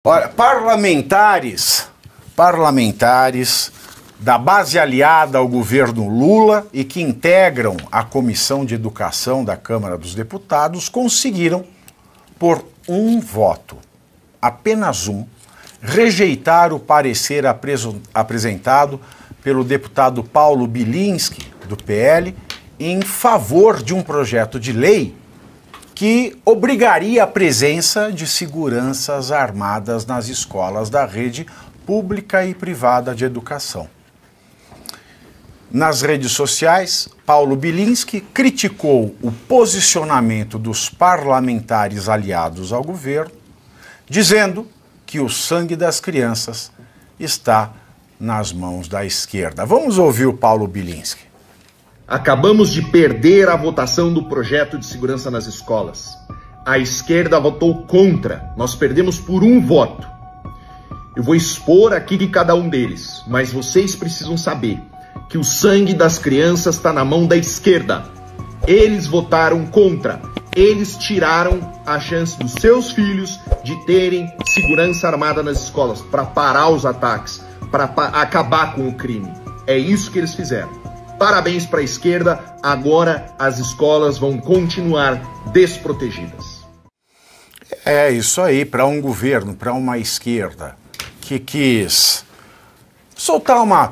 Olha, parlamentares da base aliada ao governo Lula e que integram a Comissão de Educação da Câmara dos Deputados conseguiram, por um voto, apenas um, rejeitar o parecer apresentado pelo deputado Paulo Bilinski, do PL, em favor de um projeto de lei que obrigaria a presença de seguranças armadas nas escolas da rede pública e privada de educação. Nas redes sociais, Paulo Bilinski criticou o posicionamento dos parlamentares aliados ao governo, dizendo que o sangue das crianças está nas mãos da esquerda. Vamos ouvir o Paulo Bilinski. Acabamos de perder a votação do projeto de segurança nas escolas. A esquerda votou contra. Nós perdemos por um voto. Eu vou expor aqui de cada um deles, mas vocês precisam saber que o sangue das crianças está na mão da esquerda. Eles votaram contra. Eles tiraram a chance dos seus filhos de terem segurança armada nas escolas para parar os ataques, para acabar com o crime. É isso que eles fizeram. Parabéns para a esquerda, agora as escolas vão continuar desprotegidas. É isso aí, para um governo, para uma esquerda que quis soltar uma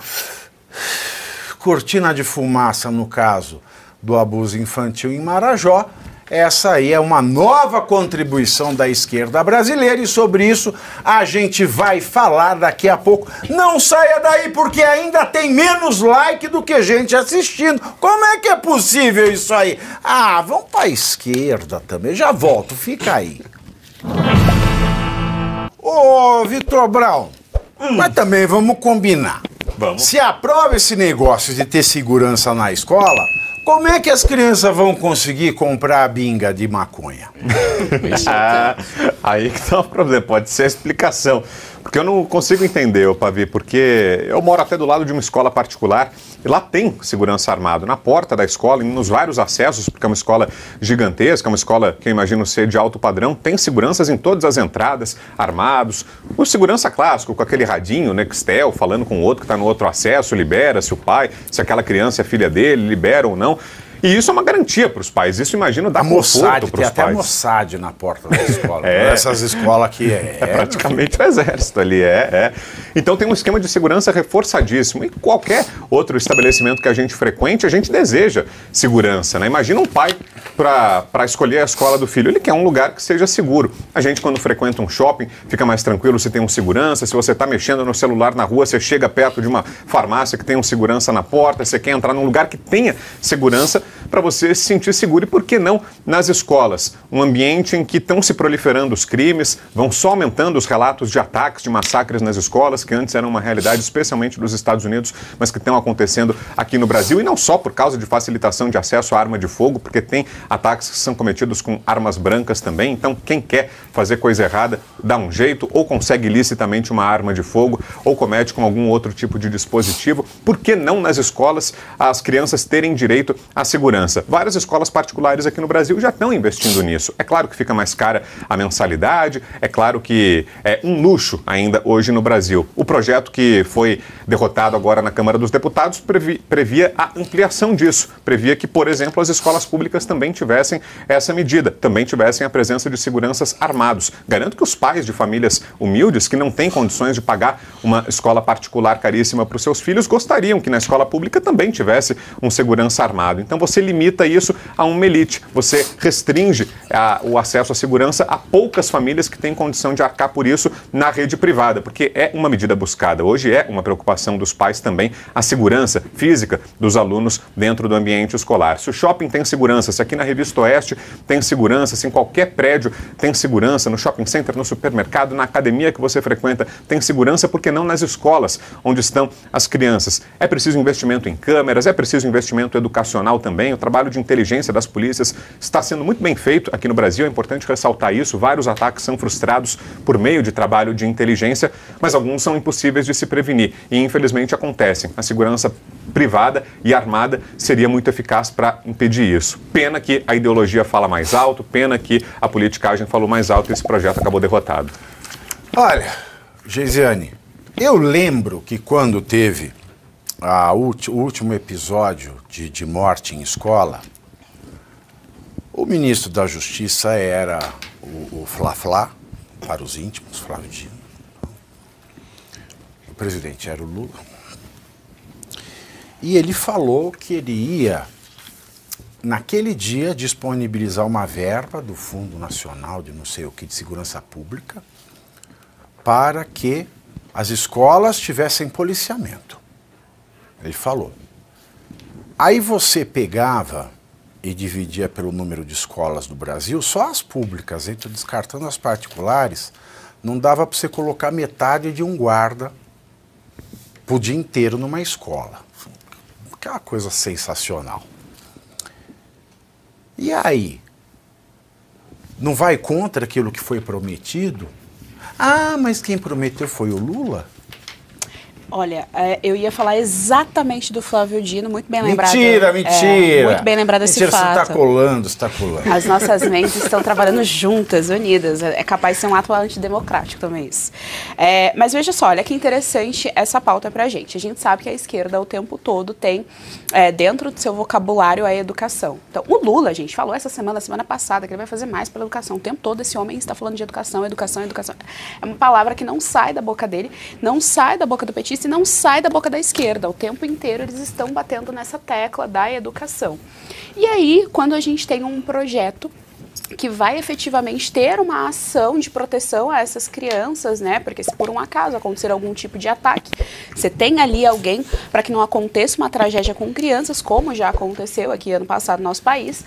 cortina de fumaça no caso do abuso infantil em Marajó. Essa aí é uma nova contribuição da esquerda brasileira e sobre isso a gente vai falar daqui a pouco. Não saia daí porque ainda tem menos like do que gente assistindo. Como é que é possível isso aí? Ah, vamos pra esquerda também. Já volto, fica aí. Ô, Vitor Brown, mas também vamos combinar. Vamos. Se aprova esse negócio de ter segurança na escola, como é que as crianças vão conseguir comprar a binga de maconha? Aí que tá o problema, pode ser a explicação. Porque eu não consigo entender, Pavi, porque eu moro até do lado de uma escola particular e lá tem segurança armada na porta da escola, nos vários acessos, porque é uma escola gigantesca, é uma escola que eu imagino ser de alto padrão, tem seguranças em todas as entradas, armados. O segurança clássico, com aquele radinho, Nextel, falando com o outro que está no outro acesso, libera se o pai, se aquela criança é filha dele, libera ou não. E isso é uma garantia para os pais, isso imagino dá conforto para os pais. Tem até a Mossad na porta da escola, essas escolas aqui é praticamente o exército ali, Então tem um esquema de segurança reforçadíssimo e qualquer outro estabelecimento que a gente frequente, a gente deseja segurança, né? Imagina um pai para escolher a escola do filho, ele quer um lugar que seja seguro. A gente quando frequenta um shopping fica mais tranquilo se tem um segurança, se você está mexendo no celular na rua, você chega perto de uma farmácia que tem um segurança na porta, você quer entrar num lugar que tenha segurança, para você se sentir seguro. E por que não nas escolas? Um ambiente em que estão se proliferando os crimes, vão só aumentando os relatos de ataques, de massacres nas escolas, que antes eram uma realidade especialmente dos Estados Unidos, mas que estão acontecendo aqui no Brasil, e não só por causa de facilitação de acesso à arma de fogo, porque tem ataques que são cometidos com armas brancas também. Então quem quer fazer coisa errada dá um jeito, ou consegue ilicitamente uma arma de fogo, ou comete com algum outro tipo de dispositivo. Por que não nas escolas as crianças terem direito à segurança? Várias escolas particulares aqui no Brasil já estão investindo nisso. É claro que fica mais cara a mensalidade, é claro que é um luxo ainda hoje no Brasil. O projeto que foi derrotado agora na Câmara dos Deputados previa a ampliação disso. Previa que, por exemplo, as escolas públicas também tivessem essa medida, também tivessem a presença de seguranças armados. Garanto que os pais de famílias humildes que não têm condições de pagar uma escola particular caríssima para os seus filhos gostariam que na escola pública também tivesse um segurança armado. Então você limita isso a uma elite, você restringe o acesso à segurança a poucas famílias que têm condição de arcar por isso na rede privada, porque é uma medida buscada. Hoje é uma preocupação dos pais também a segurança física dos alunos dentro do ambiente escolar. Se o shopping tem segurança, se aqui na Revista Oeste tem segurança, se em qualquer prédio tem segurança, no shopping center, no supermercado, na academia que você frequenta tem segurança, por que não nas escolas onde estão as crianças? É preciso investimento em câmeras, é preciso investimento educacional também. O trabalho de inteligência das polícias está sendo muito bem feito aqui no Brasil, é importante ressaltar isso. Vários ataques são frustrados por meio de trabalho de inteligência, mas alguns são impossíveis de se prevenir e infelizmente acontecem. A segurança privada e armada seria muito eficaz para impedir isso. Pena que a ideologia fala mais alto, pena que a politicagem falou mais alto e esse projeto acabou derrotado. Olha, Geisiane, eu lembro que quando teve o último episódio de morte em escola, o ministro da Justiça era o Fla-Fla, para os íntimos, Flávio Dino. O presidente era o Lula. E ele falou que ele ia, naquele dia, disponibilizar uma verba do Fundo Nacional de não sei o que, de Segurança Pública, para que as escolas tivessem policiamento. Ele falou. Aí você pegava e dividia pelo número de escolas do Brasil, só as públicas, então descartando as particulares, não dava para você colocar metade de um guarda por dia inteiro numa escola. Aquela coisa sensacional. E aí? Não vai contra aquilo que foi prometido? Ah, mas quem prometeu foi o Lula? Olha, eu ia falar exatamente do Flávio Dino, muito bem lembrado. Mentira, mentira. Muito bem lembrado desse mentira, fato. Você está colando, você está colando. As nossas mentes estão trabalhando juntas, unidas. É capaz de ser um ato antidemocrático também isso. Mas veja só, olha que interessante essa pauta pra gente. A gente sabe que a esquerda o tempo todo tem dentro do seu vocabulário a educação. Então, o Lula, a gente falou essa semana passada, que ele vai fazer mais pela educação. O tempo todo esse homem está falando de educação, educação, educação. É uma palavra que não sai da boca dele, não sai da boca do petista e não sai da boca da esquerda. O tempo inteiro eles estão batendo nessa tecla da educação. E aí, quando a gente tem um projeto que vai efetivamente ter uma ação de proteção a essas crianças, né? Porque se por um acaso acontecer algum tipo de ataque, você tem ali alguém para que não aconteça uma tragédia com crianças, como já aconteceu aqui ano passado no nosso país,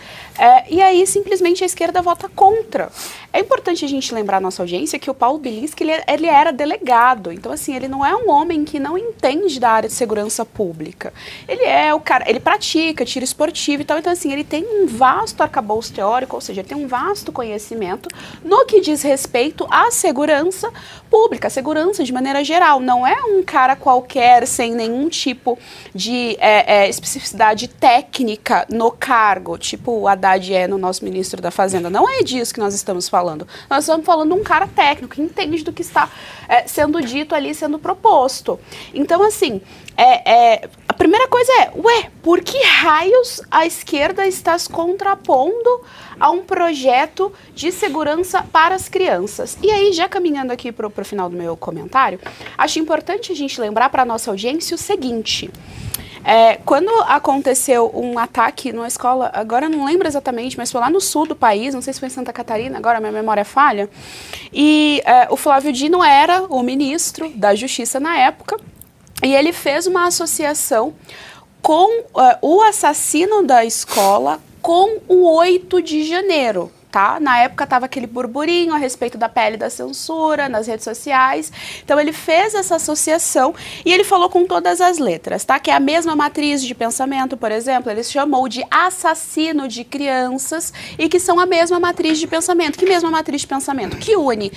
e aí simplesmente a esquerda vota contra. É importante a gente lembrar à nossa audiência que o Paulo Bilischi, ele era delegado, então assim, ele não é um homem que não entende da área de segurança pública. Ele é o cara, ele pratica tiro esportivo e tal, então assim, ele tem um vasto arcabouço teórico, ou seja, ele tem um vasto conhecimento no que diz respeito à segurança pública, a segurança de maneira geral. Não é um cara qualquer sem nenhum tipo de especificidade técnica no cargo, tipo o Haddad é no nosso ministro da Fazenda. Não é disso que nós estamos falando. Nós estamos falando de um cara técnico que entende do que está sendo dito ali, sendo proposto. Então, assim, a primeira coisa por que raios a esquerda está se contrapondo a um projeto de segurança para as crianças? E aí, já caminhando aqui para o final do meu comentário, acho importante a gente lembrar para a nossa audiência o seguinte. Quando aconteceu um ataque numa escola, agora eu não lembro exatamente, mas foi lá no sul do país, não sei se foi em Santa Catarina, agora a minha memória falha, e o Flávio Dino era o ministro da Justiça na época, e ele fez uma associação com o assassino da escola com o 8 de janeiro. Tá? Na época estava aquele burburinho a respeito da PL da censura nas redes sociais. Então ele fez essa associação e ele falou com todas as letras, tá? Que é a mesma matriz de pensamento, por exemplo, ele chamou de assassino de crianças e que são a mesma matriz de pensamento. Que mesma matriz de pensamento? Que une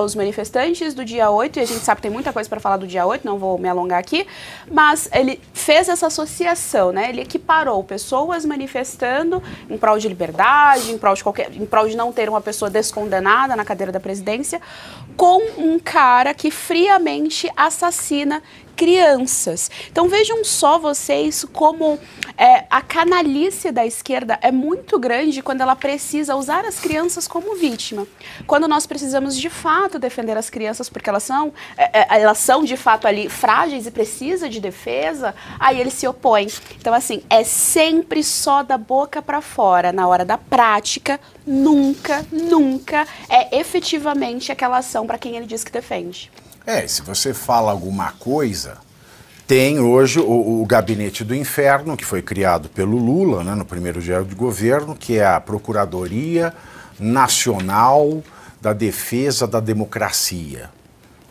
os manifestantes do dia 8, e a gente sabe que tem muita coisa para falar do dia 8, não vou me alongar aqui, mas ele fez essa associação, né? Ele equiparou pessoas manifestando em prol de liberdade, em prol de não ter uma pessoa descondenada na cadeira da presidência, com um cara que friamente assassina crianças. Então vejam só vocês como a canalice da esquerda é muito grande quando ela precisa usar as crianças como vítima. Quando nós precisamos de fato defender as crianças porque elas são de fato ali frágeis e precisam de defesa, aí eles se opõem. Então assim, é sempre só da boca para fora. Na hora da prática, nunca é efetivamente aquela ação para quem ele diz que defende. Se você fala alguma coisa, tem hoje o Gabinete do Inferno, que foi criado pelo Lula, né, no primeiro dia de governo, que é a Procuradoria Nacional da Defesa da Democracia,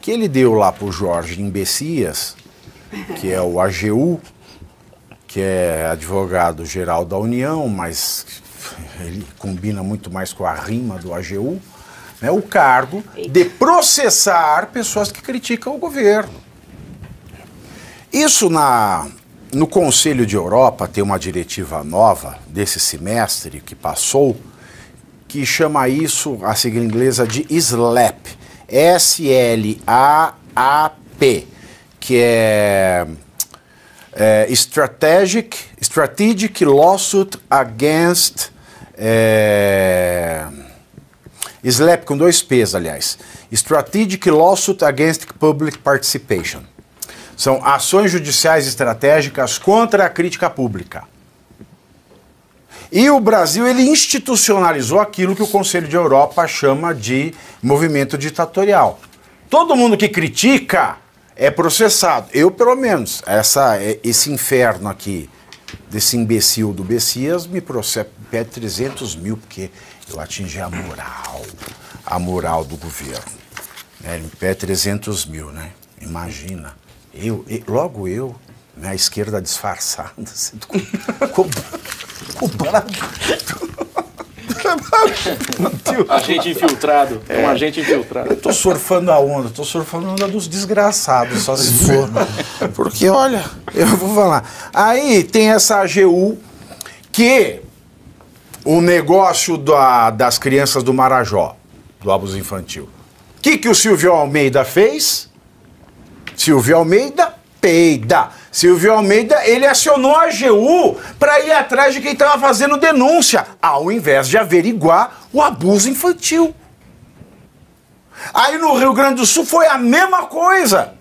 que ele deu lá para o Jorge Imbecias, que é o AGU, que é advogado-geral da União, mas ele combina muito mais com a rima do AGU, né, o cargo de processar pessoas que criticam o governo. Isso no Conselho de Europa tem uma diretiva nova desse semestre que passou, que chama isso, a sigla inglesa, de SLAPP, SLAAP, que é Strategic Lawsuit Against SLAP com 2 P's, aliás. Strategic Lawsuit Against Public Participation. São ações judiciais estratégicas contra a crítica pública. E o Brasil, ele institucionalizou aquilo que o Conselho de Europa chama de movimento ditatorial. Todo mundo que critica é processado. Eu, pelo menos, esse inferno aqui, desse imbecil do Bessias, me processa, pede 300 mil, porque eu atingi a moral do governo. Ele me pede 300 mil, né? Imagina. Logo eu, né, a esquerda disfarçada, cobrado. Agente infiltrado, é um agente infiltrado. Eu tô surfando a onda dos desgraçados, só se for. Porque, olha, eu vou falar. Aí tem essa AGU que o negócio das crianças do Marajó, do abuso infantil. O que o Silvio Almeida fez? Silvio Almeida peida. Silvio Almeida, ele acionou a AGU para ir atrás de quem estava fazendo denúncia, ao invés de averiguar o abuso infantil. Aí no Rio Grande do Sul foi a mesma coisa.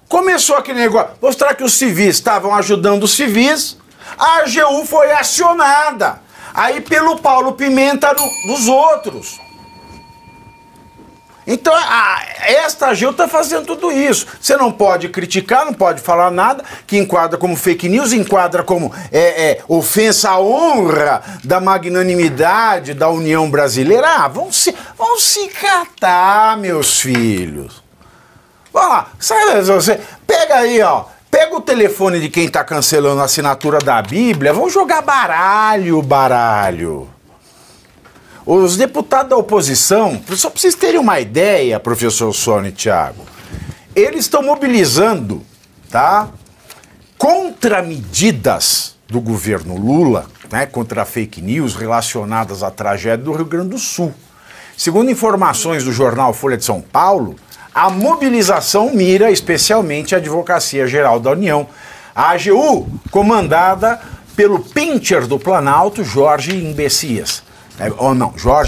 Começou aquele negócio, mostrar que os civis estavam ajudando os civis, a AGU foi acionada. Aí pelo Paulo Pimenta dos outros. Então, esta AGU está fazendo tudo isso. Você não pode criticar, não pode falar nada, que enquadra como fake news, enquadra como ofensa à honra da magnanimidade da União Brasileira. Vão se catar, meus filhos. Vamos lá, sabe, você pega aí, ó. Pega o telefone de quem está cancelando a assinatura da Bíblia, vão jogar baralho. Os deputados da oposição, só para vocês terem uma ideia, professor Sônia e Thiago, eles estão mobilizando, tá, contramedidas do governo Lula, né, contra fake news relacionadas à tragédia do Rio Grande do Sul. Segundo informações do jornal Folha de São Paulo, a mobilização mira especialmente a Advocacia Geral da União, a AGU, comandada pelo pincher do Planalto, Jorge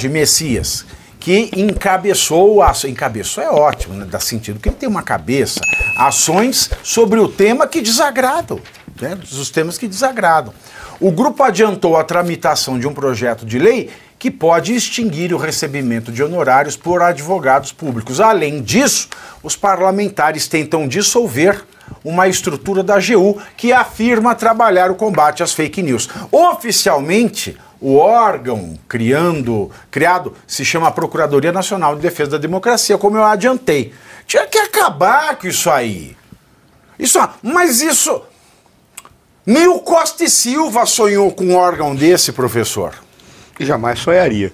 Messias, que encabeçou é ótimo, né, dá sentido, porque ele tem uma cabeça, ações sobre o tema que desagradam, né, os temas que desagradam. O grupo adiantou a tramitação de um projeto de lei que pode extinguir o recebimento de honorários por advogados públicos. Além disso, os parlamentares tentam dissolver uma estrutura da AGU que afirma trabalhar o combate às fake news. Oficialmente, o órgão criado se chama Procuradoria Nacional de Defesa da Democracia, como eu adiantei. Tinha que acabar com isso aí. Mas isso... Nem o Costa e Silva sonhou com um órgão desse, professor. Jamais sonharia.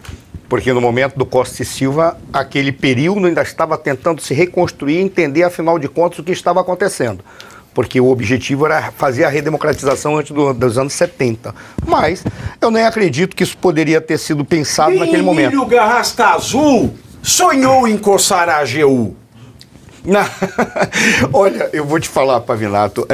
Porque no momento do Costa e Silva, aquele período ainda estava tentando se reconstruir e entender, afinal de contas, o que estava acontecendo. Porque o objetivo era fazer a redemocratização antes dos anos 70. Mas eu nem acredito que isso poderia ter sido pensado naquele momento. Emílio Garrasta Azul sonhou em coçar a AGU. Olha, eu vou te falar, Pavinato,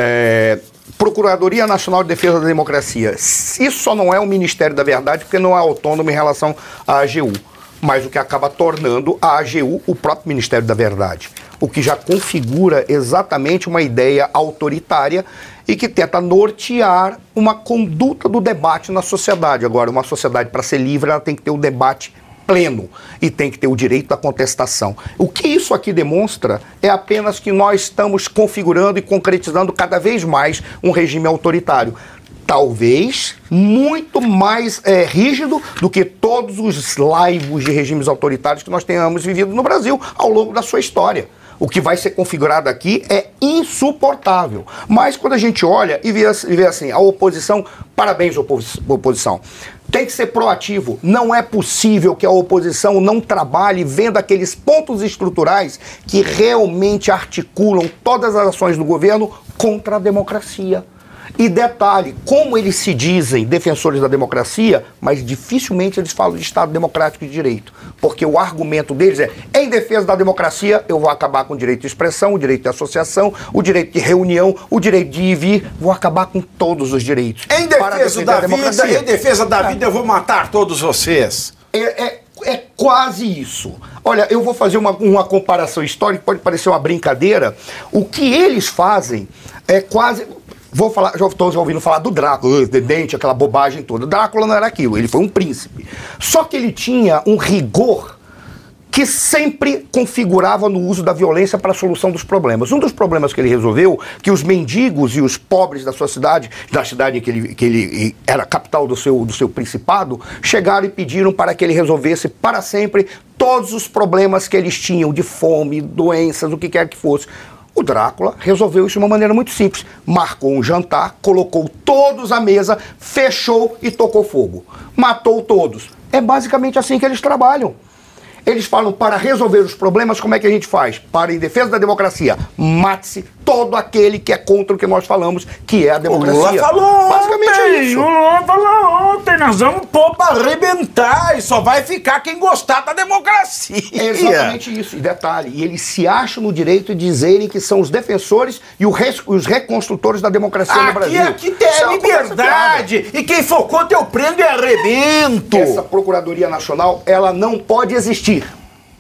Procuradoria Nacional de Defesa da Democracia, isso só não é o Ministério da Verdade, porque não é autônomo em relação à AGU. Mas o que acaba tornando a AGU o próprio Ministério da Verdade. O que já configura exatamente uma ideia autoritária e que tenta nortear uma conduta do debate na sociedade. Agora, uma sociedade, para ser livre, ela tem que ter o debate pleno e tem que ter o direito à contestação. O que isso aqui demonstra é apenas que nós estamos configurando e concretizando cada vez mais um regime autoritário. Talvez muito mais rígido do que todos os laivos de regimes autoritários que nós tenhamos vivido no Brasil ao longo da sua história. O que vai ser configurado aqui é insuportável. Mas quando a gente olha e vê assim, a oposição, parabéns, oposição, tem que ser proativo. Não é possível que a oposição não trabalhe vendo aqueles pontos estruturais que realmente articulam todas as ações do governo contra a democracia. E detalhe, como eles se dizem defensores da democracia, mas dificilmente eles falam de Estado democrático de direito. Porque o argumento deles é, em defesa da democracia, eu vou acabar com o direito de expressão, o direito de associação, o direito de reunião, o direito de ir e vir, vou acabar com todos os direitos. Em defesa da vida, eu vou matar todos vocês. É quase isso. Olha, eu vou fazer uma comparação histórica, pode parecer uma brincadeira. O que eles fazem é quase... Vou falar, já estou ouvindo falar do Drácula, de dente, aquela bobagem toda. Drácula não era aquilo, ele foi um príncipe. Só que ele tinha um rigor que sempre configurava no uso da violência para a solução dos problemas. Um dos problemas que ele resolveu, que os mendigos e os pobres da sua cidade, da cidade que ele era capital do seu principado, chegaram e pediram para que ele resolvesse para sempre todos os problemas que eles tinham, de fome, doenças, o que quer que fosse. O Drácula resolveu isso de uma maneira muito simples. Marcou um jantar, colocou todos à mesa, fechou e tocou fogo. Matou todos. É basicamente assim que eles trabalham. Eles falam, para resolver os problemas, como é que a gente faz? Para, em defesa da democracia, mate-se todo aquele que é contra o que nós falamos, que é a democracia. O Lula falou basicamente ontem, isso. o Lula falou ontem, nós vamos pôr para arrebentar e só vai ficar quem gostar da democracia. É exatamente isso. E detalhe, e eles se acham no direito de dizerem que são os defensores e os reconstrutores da democracia no Brasil. Aqui tem a liberdade. E quem for contra eu prendo e arrebento. Essa Procuradoria Nacional, ela não pode existir.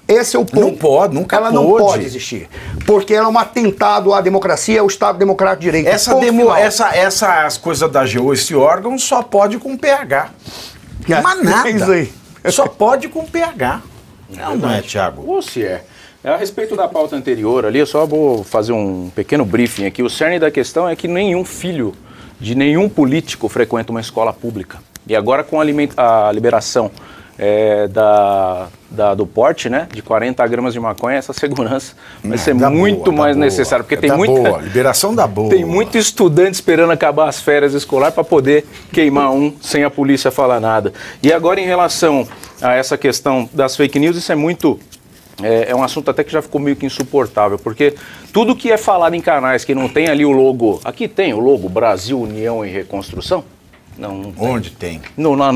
Esse é o ponto. Não pode, nunca ela pôde. Não pode existir. Porque ela é um atentado à democracia, ao Estado Democrático de Direito. Essas coisas da AGU, esse órgão, só pode com PH. Mas nada. É isso aí. Só pode com PH. Não é, Thiago? Ou se é. A respeito da pauta anterior ali, eu só vou fazer um pequeno briefing aqui. O cerne da questão é que nenhum filho de nenhum político frequenta uma escola pública. E agora com a liberação do porte, né, de 40 gramas de maconha, essa segurança vai ser muito mais necessária, porque tem muita liberação da boa. Tem muito estudante esperando acabar as férias escolares para poder queimar um sem a polícia falar nada. E agora em relação a essa questão das fake news, isso é muito é um assunto até que já ficou meio que insuportável, porque tudo que é falado em canais que não tem ali o logo, aqui tem o logo Brasil, União e Reconstrução. Não tem. Onde tem?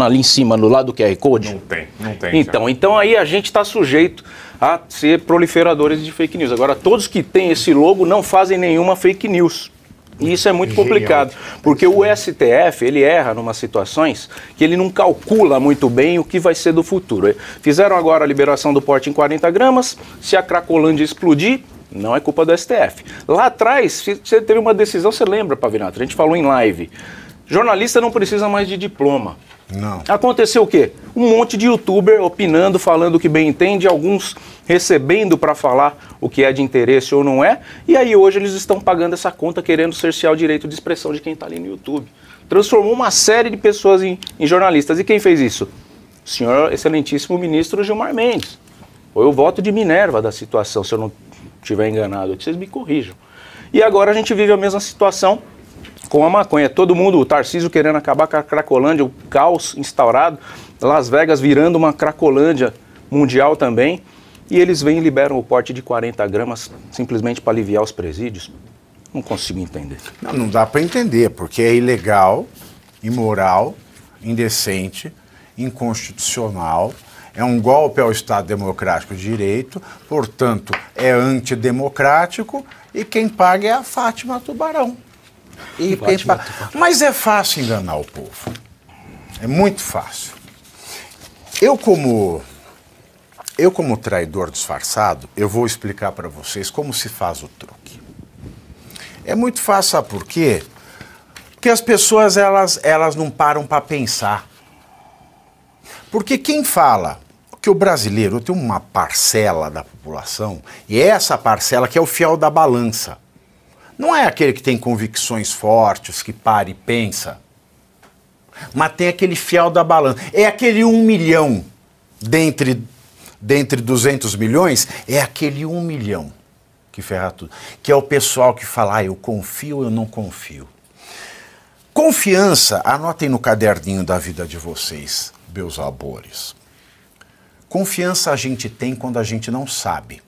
Ali em cima, no lado do QR Code? Não tem. Então aí a gente está sujeito a ser proliferadores de fake news. Agora, todos que têm esse logo não fazem nenhuma fake news. E isso é muito complicado, porque o STF, ele erra em umas situações que ele não calcula muito bem o que vai ser do futuro. Fizeram agora a liberação do porte em 40 gramas, se a Cracolândia explodir, não é culpa do STF. Lá atrás, você teve uma decisão, você lembra, Pavinato? A gente falou em live. Jornalista não precisa mais de diploma. Não. Aconteceu o quê? Um monte de youtuber opinando, falando o que bem entende, alguns recebendo para falar o que é de interesse ou não é, e aí hoje eles estão pagando essa conta querendo cercear o direito de expressão de quem está ali no YouTube. Transformou uma série de pessoas em jornalistas. E quem fez isso? O senhor excelentíssimo ministro Gilmar Mendes. Foi o voto de Minerva da situação, se eu não estiver enganado, que vocês me corrijam. E agora a gente vive a mesma situação com a maconha. Todo mundo, o Tarcísio querendo acabar com a Cracolândia, o caos instaurado, Las Vegas virando uma Cracolândia mundial também, e eles vêm e liberam o porte de 40 gramas simplesmente para aliviar os presídios. Não consigo entender. Não dá para entender, porque é ilegal, imoral, indecente, inconstitucional, é um golpe ao Estado Democrático de Direito, portanto, é antidemocrático, e quem paga é a Fátima Tubarão. Mas é fácil enganar o povo. É muito fácil. Eu como traidor disfarçado, eu vou explicar para vocês como se faz o truque. É muito fácil, sabe por quê? Porque as pessoas elas não param para pensar. Porque quem fala que o brasileiro tem uma parcela da população, e é essa parcela que é o fiel da balança. Não é aquele que tem convicções fortes, que para e pensa. Mas tem aquele fiel da balança. É aquele 1 milhão dentre 200 milhões, é aquele 1 milhão que ferra tudo. Que é o pessoal que fala, eu confio, eu não confio. Confiança, anotem no caderninho da vida de vocês, meus amores. Confiança a gente tem quando a gente não sabe.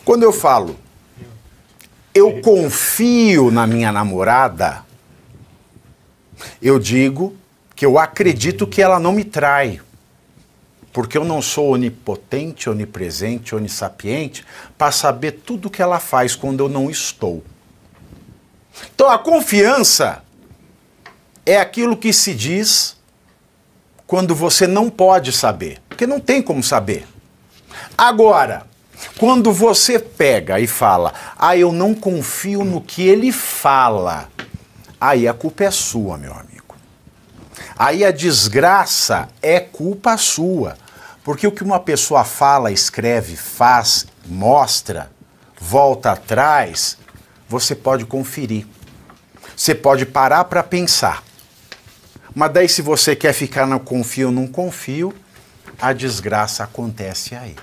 Quando eu falo, eu confio na minha namorada, Eu digo que eu acredito que ela não me trai, porque eu não sou onipotente, onipresente, onissapiente, para saber tudo que ela faz quando eu não estou. Então a confiança é aquilo que se diz quando você não pode saber, porque não tem como saber. Agora, quando você pega e fala, eu não confio no que ele fala, aí a culpa é sua, meu amigo. Aí a desgraça é culpa sua. Porque o que uma pessoa fala, escreve, faz, mostra, volta atrás, você pode conferir. Você pode parar para pensar. Mas daí se você quer ficar no confio ou não confio, a desgraça acontece aí.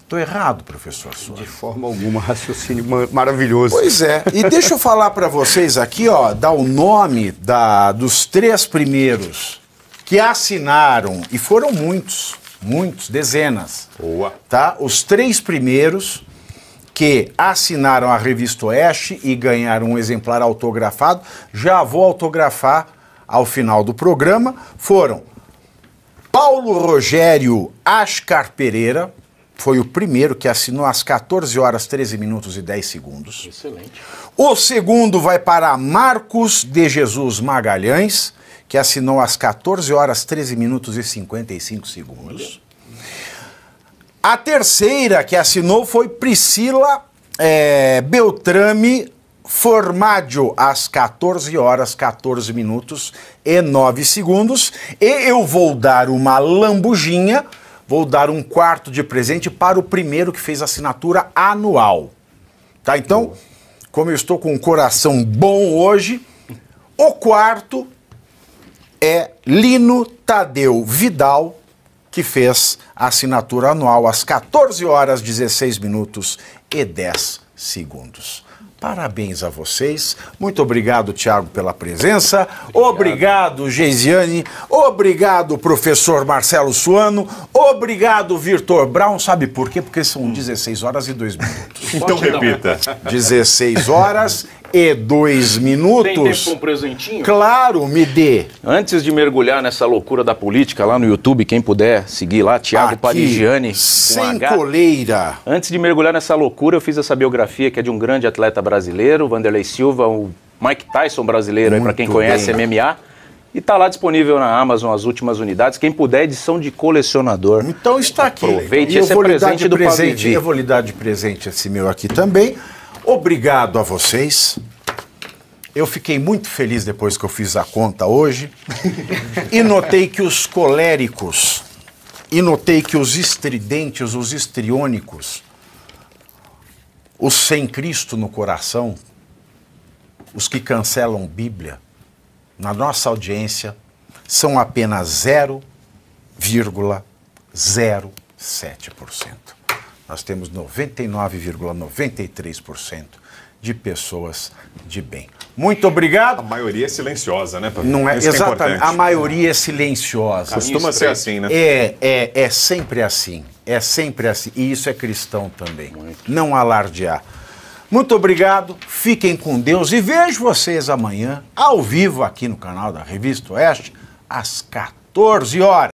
Estou errado, professor Suano? De forma alguma, raciocínio maravilhoso. Pois é, e deixa eu falar para vocês aqui, ó, dar o nome dos 3 primeiros que assinaram, e foram muitos, dezenas. Boa. Tá? Os 3 primeiros que assinaram a Revista Oeste e ganharam um exemplar autografado, já vou autografar ao final do programa, foram Paulo Rogério Ascar Pereira, foi o primeiro que assinou às 14 horas 13 minutos e 10 segundos. Excelente. O segundo vai para Marcos de Jesus Magalhães, que assinou às 14 horas 13 minutos e 55 segundos. A terceira que assinou foi Priscila Beltrame Formaggio, às 14 horas 14 minutos e 9 segundos. E eu vou dar uma lambujinha. Vou dar um quarto de presente para o primeiro que fez assinatura anual. Tá? Então, como eu estou com um coração bom hoje, o quarto é Lino Tadeu Vidal, que fez a assinatura anual às 14 horas 16 minutos e 10 segundos. Parabéns a vocês. Muito obrigado, Tiago, pela presença. Obrigado, Geisiane. Obrigado, professor Marcelo Suano. Obrigado, Vitor Brown. Sabe por quê? Porque são 16 horas e 2 minutos. Então repita. 16 horas e 2 minutos. Tem tempo para um presentinho? Claro, me dê. Antes de mergulhar nessa loucura da política, lá no YouTube, quem puder seguir lá, Thiago Aqui, Parigiani, com sem H. coleira. Antes de mergulhar nessa loucura, eu fiz essa biografia que é de um grande atleta brasileiro, Vanderlei Silva, o Mike Tyson brasileiro, para quem conhece bem. MMA. E tá lá disponível na Amazon as últimas unidades. Quem puder, edição de colecionador. Então está aqui. Aproveite, E eu esse vou é lhe dar presente de do presente. Pavivi. Eu vou lhe dar de presente esse meu aqui também. Obrigado a vocês. Eu fiquei muito feliz depois que eu fiz a conta hoje e notei que os coléricos, e notei que os estridentes, os histriônicos, os sem Cristo no coração, os que cancelam Bíblia, na nossa audiência, são apenas 0,07%. Nós temos 99,93% de pessoas de bem. Muito obrigado. A maioria é silenciosa, né, Pavivi? Não é, Isso que exatamente. é importante. A maioria é silenciosa. Costuma ser assim, né? É sempre assim. É sempre assim. E isso é cristão também. Não alardear. Muito obrigado. Fiquem com Deus e vejo vocês amanhã, ao vivo, aqui no canal da Revista Oeste, às 14 horas.